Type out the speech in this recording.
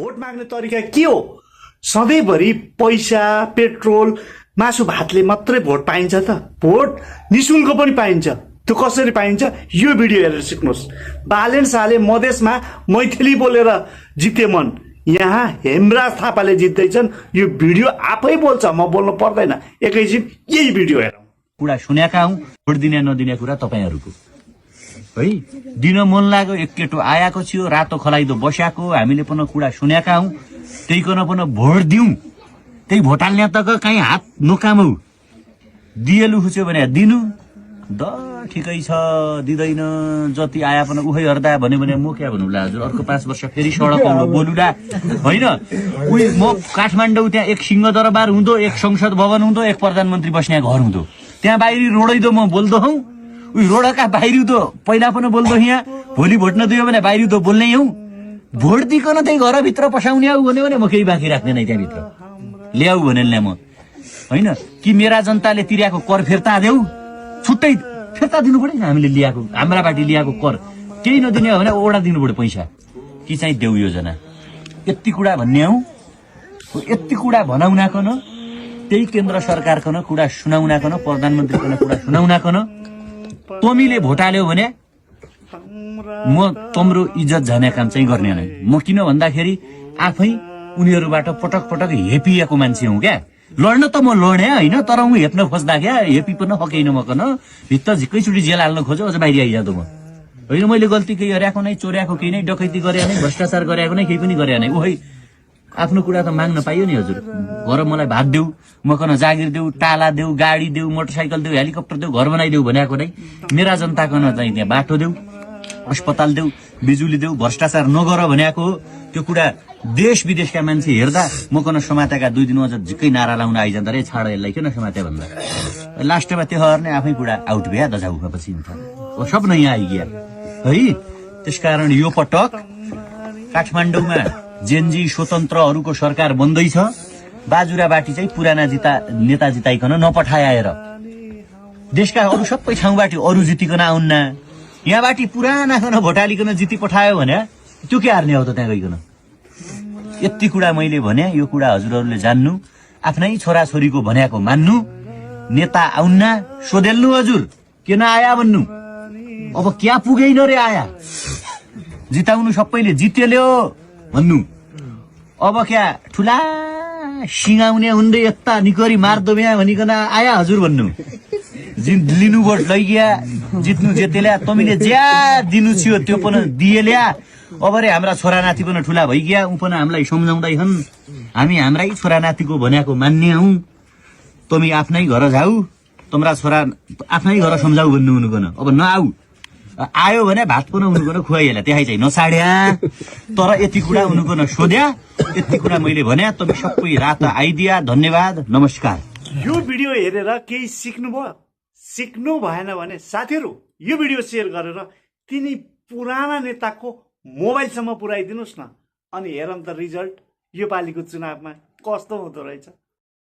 Vote माग्ने तरिका के हो? सधैँभरि पैसा पेट्रोल मासु भातले मात्रै भोट पाइन्छ त? भोट निशुल्क पनि पाइन्छ। त्यो कसरी पाइन्छ? यो भिडियो हेरेर सिक्नुहोस्। बालेन शाहले मधेसमा मैथिली बोलेर जिते मन, यहाँ हेमराज थापाले जित्दैछन्। यो भिडियो आफै बोल्छ, म बोल्नु पर्दैन। एकैछिन यही भिडियो हेरौँ। कुरा सुनेका हौं, भोट दिने नदिने कुरा तपाईहरुको है। दिन मन लाग्यो, एक केटो आएको थियो, रातो खलाइदो बस्याको, हामीले पनि कुरा सुनेका हौं। त्यहीकन पनि भोट दिउँ, त्यही भोट हाल्ने त कहीँ हात नकामौ, दिएलु खुच्यो भने दिनु द ठिकै छ, दिदैन जति आया पनि उही हर्दा भन्यो भने म क्या भन्नुला हजुर, अर्को 5 वर्ष फेरि सडक बोलुला होइन। उही म काठमाडौँ त्यहाँ एक सिंहदरबार हुँदो, एक संसद भवन हुँदो, एक प्रधानमन्त्री बस्ने घर हुँदो, त्यहाँ बाहिरी रोडैदो म बोल्दो हौ। उही रोडका बाहिरी दो पहिला पनि बोल्दो, यहाँ भोलि भोट नदियो भने बाहिरी दो बोल्ने हौ। भोट दिकन त्यही घरभित्र पसाउने आऊ भन्यो भने म केही बाँकी राख्दैन त्यहाँभित्र, ल्याऊ भने ल्या म होइन। कि मेरा जनताले तिरेको कर फिर्ता देऊ, छुट्टै फिर्ता दिनु पर्यो नि। हामीले लिएको, हाम्रा पार्टी लिएको कर केही नदिने हो भने ओडा दिनु पर्यो पैसा, कि चाहिँ देऊ योजना। यति कुरा भन्ने हौ, यति कुरा भनाउनाकन, त्यही केन्द्र सरकारकन कुरा सुनाउनाकन, प्रधानमन्त्रीकन कुरा सुनाउनाकन तमीले भोट हाल्यौ भने म तम्रो इज्जत जाने काम चाहिँ गर्ने नै। म किन भन्दाखेरि आफै उनीहरूबाट पटक पटक हेपिएको मान्छे हुँ क्या। लड्न त म लडे होइन, तर ऊ हेप्न खोज्दा क्या हेपी पनि हकेन मकन, भित्र झिक्कैचोटि जेल हाल्न खोज्यो, अझ बाहिर आइजाँदो म होइन। मैले गल्ती केही गरेको नै, चोर्याएको केही नै, डकैती गरे नै, भ्रष्टाचार गरेको नै, केही पनि गरे नै। ओहै आफ्नो कुरा त माग्न पाइयो नि हजुर। घर मलाई भात देऊ, मकन जागिर देऊ, टाला देऊ, गाडी देऊ, मोटरसाइकल देऊ, हेलिकप्टर देऊ, घर बनाइदेऊ भनेको नै। मेरा जनताकन चाहिँ त्यहाँ बाटो देऊ, अस्पताल देऊ, बिजुली देऊ, भ्रष्टाचार नगर भनेको हो। त्यो कुरा देश विदेशका मान्छे हेर्दा मकन समातेका 2 दिन अझ झिक्कै नारा लाउन आइजाँदा रे, छाड यसलाई किन समाते भन्दा लास्टमा त्यो नै आफै कुरा आउट भ्या दजाउपछि सब नै यहाँ आइगया है। त्यसकारण यो पटक काठमाडौँमा जेनजी स्वतन्त्रहरूको सरकार बन्दैछ। बाजुराबाटी चाहिँ पुराना नेता जिताइकन नपठाएर, देशका अरू सबै ठाउँबाट अरू जितिकन आउन्न, यहाँबाट पुरानाकन भोटालिकन जिति पठायो भने त्यो के हार्ने हो त त्यहाँ गइकन। यति कुरा मैले भने, यो कुरा हजुरहरूले जान्नु, आफ्नै छोराछोरीको भनेको मान्नु। नेता आउन्न सोधेल्नु हजुर, किन आया भन्नु। अब क्या पुगेन रे आया, जिताउनु सबैले जितेल्यो भन्नु। अब क्या ठुला सिंगाउने हुँदै यता निकरी मार्दो बिहा भनिकन आया हजुर भन्नु। लिनु भोट लैगिया, जित्नु जेतेल्या, तमीले ज्या दिनु थियो त्यो पनि दिएल्या। अब रे हाम्रा छोरा नाति पनि ठुला भइगया, ऊ पनि हामीलाई सम्झाउँदै छन्। हामी हाम्रै छोरा नातिको भनेको मान्ने हौ। तमी आफ्नै घर जाऊ, तम्रा छोरा आफ्नै घर सम्झाउ भन्नु हुनुकन। अब नआऊ, आयो भने भात पनि हुनुकन खुवाइएला, त्यही चाहिँ नछाड्या। तर यति कुरा हुनुकन सोध्या, यति कुरा मैले भने, तपाईँ सबै रात आइदिया। धन्यवाद, नमस्कार। यो भिडियो हेरेर केही सिक्नुभयो? सिक्नु भएन भने साथीहरू यो भिडियो सेयर गरेर तिनी पुराना नेताको मोबाइलसम्म पुर्याइदिनुहोस् न। अनि हेरौँ त रिजल्ट यो पालिको चुनावमा कस्तो हुँदो रहेछ।